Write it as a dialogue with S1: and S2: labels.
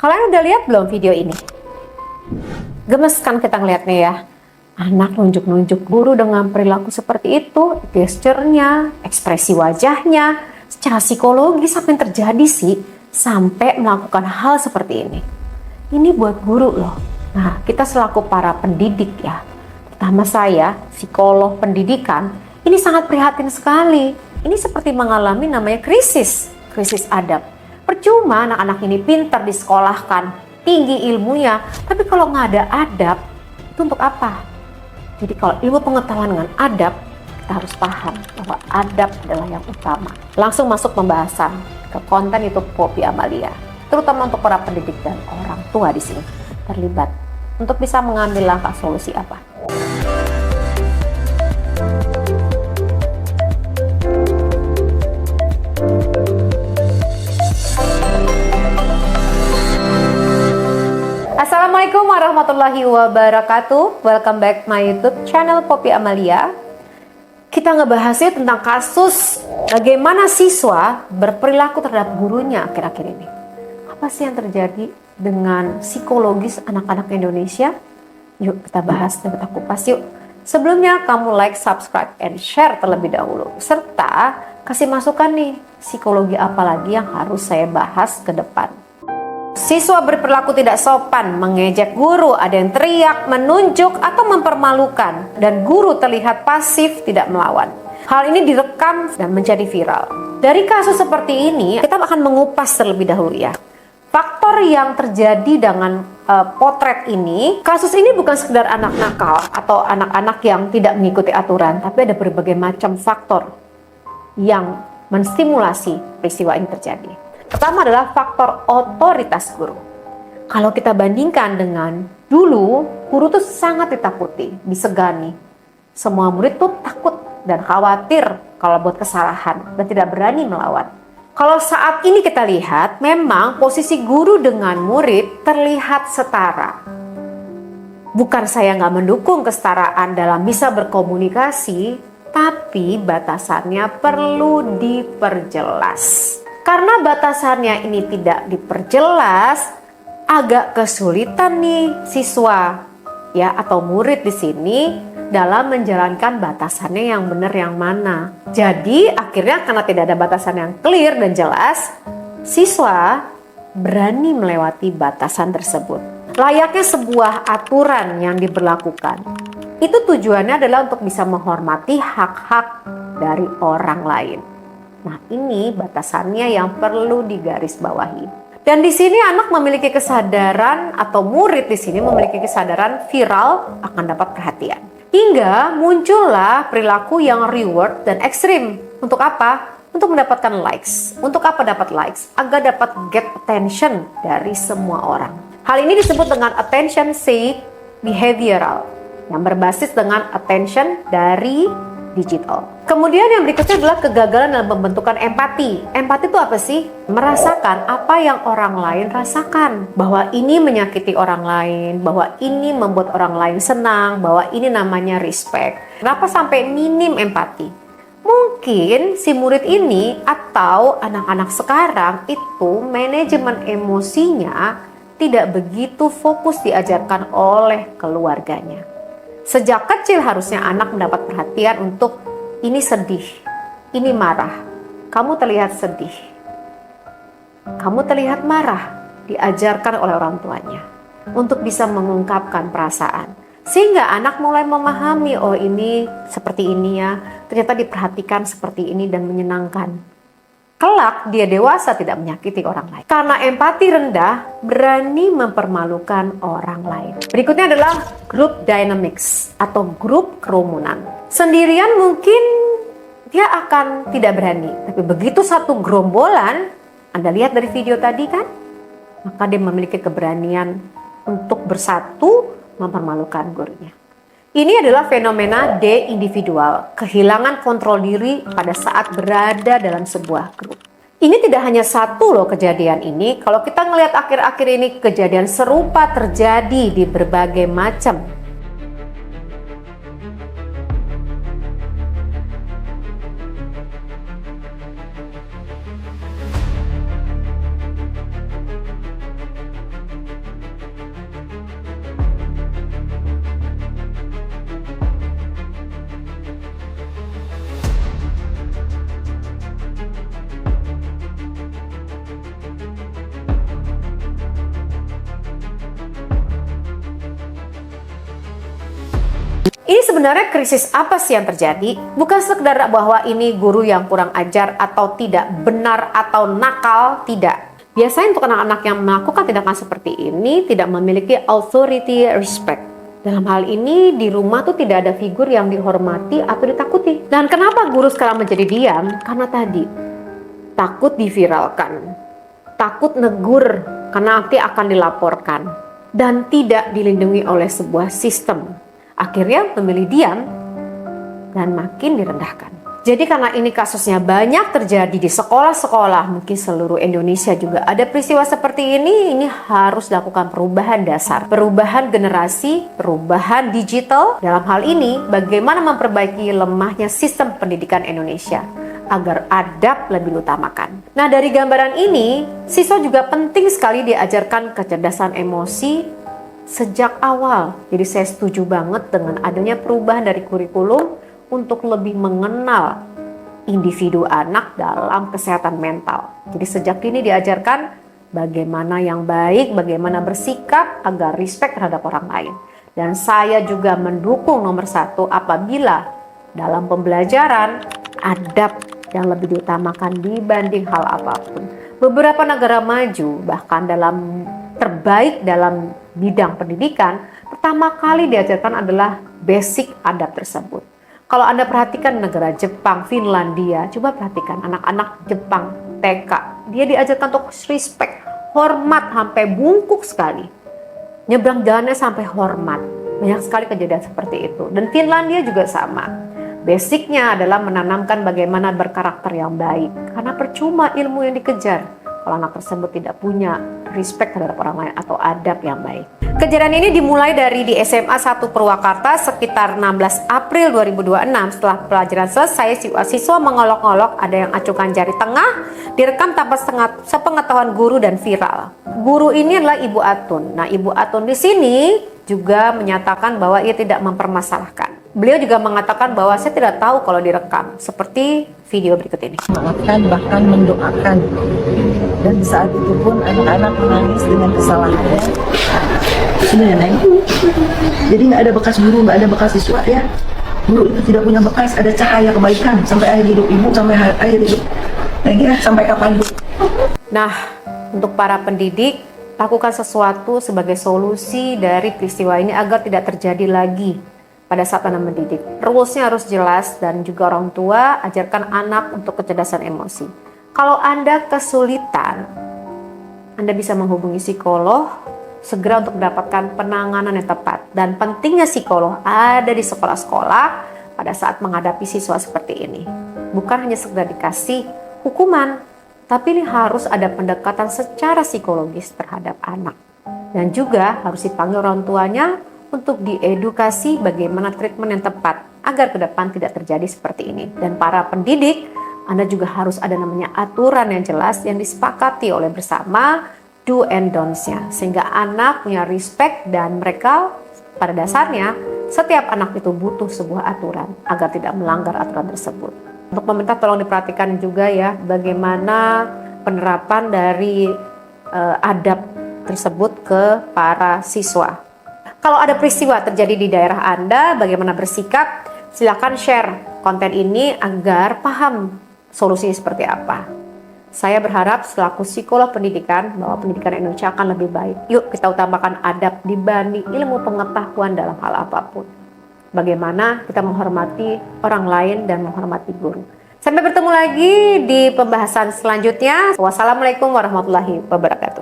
S1: Kalian udah lihat belum video ini? Gemes kan kita ngeliatnya ya. Anak nunjuk-nunjuk guru dengan perilaku seperti itu, gesturnya, ekspresi wajahnya, secara psikologis apa yang terjadi sih sampai melakukan hal seperti ini? Ini buat guru loh. Nah, kita selaku para pendidik ya, terutama saya, psikolog pendidikan, ini sangat prihatin sekali. Ini seperti mengalami namanya krisis adab. Percuma anak-anak ini pintar disekolahkan, tinggi ilmunya, tapi kalau nggak ada adab, itu untuk apa? Jadi kalau ilmu pengetahuan dengan adab, kita harus paham bahwa adab adalah yang utama. Langsung masuk pembahasan ke konten YouTube Poppy Amalia, terutama untuk para pendidik dan orang tua di sini terlibat untuk bisa mengambil langkah solusi apa. Assalamualaikum warahmatullahi wabarakatuh. Welcome back my YouTube channel Poppy Amalia. Kita ngebahasnya tentang kasus bagaimana siswa berperilaku terhadap gurunya akhir-akhir ini. Apa sih yang terjadi dengan psikologis anak-anak Indonesia? Yuk kita bahas dan kita kupas yuk. Sebelumnya kamu like, subscribe, and share terlebih dahulu. Serta kasih masukan nih, psikologi apa lagi yang harus saya bahas ke depan. Siswa berperilaku tidak sopan, mengejek guru, ada yang teriak, menunjuk, atau mempermalukan, dan guru terlihat pasif, tidak melawan. Hal ini direkam dan menjadi viral. Dari kasus seperti ini, kita akan mengupas terlebih dahulu ya. Faktor yang terjadi dengan potret ini, kasus ini bukan sekedar anak nakal atau anak-anak yang tidak mengikuti aturan, tapi ada berbagai macam faktor yang menstimulasi peristiwa ini terjadi. Pertama adalah faktor otoritas guru. Kalau kita bandingkan dengan dulu, guru tuh sangat ditakuti, disegani. Semua murid tuh takut dan khawatir kalau buat kesalahan dan tidak berani melawan. Kalau saat ini kita lihat, memang posisi guru dengan murid terlihat setara. Bukan saya nggak mendukung kesetaraan dalam bisa berkomunikasi, tapi batasannya perlu diperjelas. Karena batasannya ini tidak diperjelas, agak kesulitan nih siswa ya atau murid di sini dalam menjalankan batasannya yang benar yang mana. Jadi akhirnya karena tidak ada batasan yang clear dan jelas, siswa berani melewati batasan tersebut. Layaknya sebuah aturan yang diberlakukan. Itu tujuannya adalah untuk bisa menghormati hak-hak dari orang lain. Nah, ini batasannya yang perlu digarisbawahi. Dan di sini anak memiliki kesadaran atau murid di sini memiliki kesadaran viral akan dapat perhatian. Hingga muncullah perilaku yang reward dan ekstrim. Untuk apa? Untuk mendapatkan likes. Untuk apa dapat likes? Agar dapat get attention dari semua orang. Hal ini disebut dengan attention seek behavioral yang berbasis dengan attention dari digital. Kemudian yang berikutnya adalah kegagalan dalam pembentukan empati. Empati itu apa sih? Merasakan apa yang orang lain rasakan. Bahwa ini menyakiti orang lain, bahwa ini membuat orang lain senang, bahwa ini namanya respect. Kenapa sampai minim empati? Mungkin si murid ini atau anak-anak sekarang itu manajemen emosinya tidak begitu fokus diajarkan oleh keluarganya. Sejak kecil harusnya anak mendapat perhatian untuk ini sedih, ini marah, kamu terlihat sedih, kamu terlihat marah, diajarkan oleh orang tuanya untuk bisa mengungkapkan perasaan. Sehingga anak mulai memahami, oh ini seperti ini ya, ternyata diperhatikan seperti ini dan menyenangkan. Kelak dia dewasa tidak menyakiti orang lain. Karena empati rendah, berani mempermalukan orang lain. Berikutnya adalah group dynamics atau grup kerumunan. Sendirian mungkin dia akan tidak berani. Tapi begitu satu gerombolan, Anda lihat dari video tadi kan? Maka dia memiliki keberanian untuk bersatu mempermalukan gurunya. Ini adalah fenomena de-individual, kehilangan kontrol diri pada saat berada dalam sebuah grup. Ini tidak hanya satu loh kejadian ini, kalau kita ngelihat akhir-akhir ini kejadian serupa terjadi di berbagai macam Ini sebenarnya krisis apa sih yang terjadi? Bukan sekedar bahwa ini guru yang kurang ajar atau tidak benar atau nakal, tidak. Biasanya untuk anak-anak yang melakukan tindakan seperti ini tidak memiliki authority respect. Dalam hal ini di rumah tuh tidak ada figur yang dihormati atau ditakuti. Dan kenapa guru sekarang menjadi diam? Karena tadi takut diviralkan, takut negur karena nanti akan dilaporkan, dan tidak dilindungi oleh sebuah sistem. Akhirnya memilih diam dan makin direndahkan. Jadi karena ini kasusnya banyak terjadi di sekolah-sekolah, mungkin seluruh Indonesia juga ada peristiwa seperti ini harus dilakukan perubahan dasar, perubahan generasi, perubahan digital. Dalam hal ini, bagaimana memperbaiki lemahnya sistem pendidikan Indonesia agar adab lebih diutamakan. Nah, dari gambaran ini, siswa juga penting sekali diajarkan kecerdasan emosi sejak awal. Jadi saya setuju banget dengan adanya perubahan dari kurikulum untuk lebih mengenal individu anak dalam kesehatan mental. Jadi sejak dini diajarkan bagaimana yang baik, bagaimana bersikap agar respect terhadap orang lain. Dan saya juga mendukung nomor 1 apabila dalam pembelajaran adab yang lebih diutamakan dibanding hal apapun. Beberapa negara maju bahkan terbaik dalam bidang pendidikan, pertama kali diajarkan adalah basic adab tersebut. Kalau Anda perhatikan negara Jepang, Finlandia, coba perhatikan anak-anak Jepang TK, dia diajarkan untuk respect, hormat sampai bungkuk sekali. Nyebrang jalannya sampai hormat. Banyak sekali kejadian seperti itu. Dan Finlandia juga sama. Basicnya adalah menanamkan bagaimana berkarakter yang baik. Karena percuma ilmu yang dikejar kalau anak tersebut tidak punya respect terhadap orang lain atau adab yang baik. Kejadian ini dimulai dari di SMA 1 Purwakarta sekitar 16 April 2026. Setelah pelajaran selesai, siswa mengolok-olok, ada yang acungkan jari tengah, direkam tanpa sepengetahuan guru dan viral. Guru ini adalah Ibu Atun. Nah, Ibu Atun di sini juga menyatakan bahwa ia tidak mempermasalahkan. Beliau juga mengatakan bahwa saya tidak tahu kalau direkam, seperti video berikut ini.
S2: Memaafkan, bahkan mendoakan. Dan saat itu pun anak-anak menangis dengan kesalahannya. Ini ya, Neng. Jadi nggak ada bekas guru, nggak ada bekas siswa ya. Guru itu tidak punya bekas, ada cahaya kebaikan sampai akhir hidup ibu, sampai akhir hidup Neng ya, sampai kapan bu.
S1: Nah, untuk para pendidik, lakukan sesuatu sebagai solusi dari peristiwa ini agar tidak terjadi lagi pada saat Anda mendidik. Rules-nya harus jelas dan juga orang tua ajarkan anak untuk kecerdasan emosi. Kalau Anda kesulitan, Anda bisa menghubungi psikolog segera untuk mendapatkan penanganan yang tepat. Dan pentingnya psikolog ada di sekolah-sekolah pada saat menghadapi siswa seperti ini. Bukan hanya sekedar dikasih hukuman, tapi ini harus ada pendekatan secara psikologis terhadap anak. Dan juga harus dipanggil orang tuanya untuk diedukasi bagaimana treatment yang tepat agar ke depan tidak terjadi seperti ini. Dan para pendidik, Anda juga harus ada namanya aturan yang jelas yang disepakati oleh bersama, do and don'ts-nya, sehingga anak punya respect dan mereka pada dasarnya setiap anak itu butuh sebuah aturan agar tidak melanggar aturan tersebut. Untuk pemerintah tolong diperhatikan juga ya bagaimana penerapan dari adab tersebut ke para siswa. Kalau ada peristiwa terjadi di daerah Anda, bagaimana bersikap, silakan share konten ini agar paham solusinya seperti apa. Saya berharap selaku psikolog pendidikan bahwa pendidikan Indonesia akan lebih baik. Yuk kita utamakan adab dibanding ilmu pengetahuan dalam hal apapun. Bagaimana kita menghormati orang lain dan menghormati guru. Sampai bertemu lagi di pembahasan selanjutnya. Wassalamualaikum warahmatullahi wabarakatuh.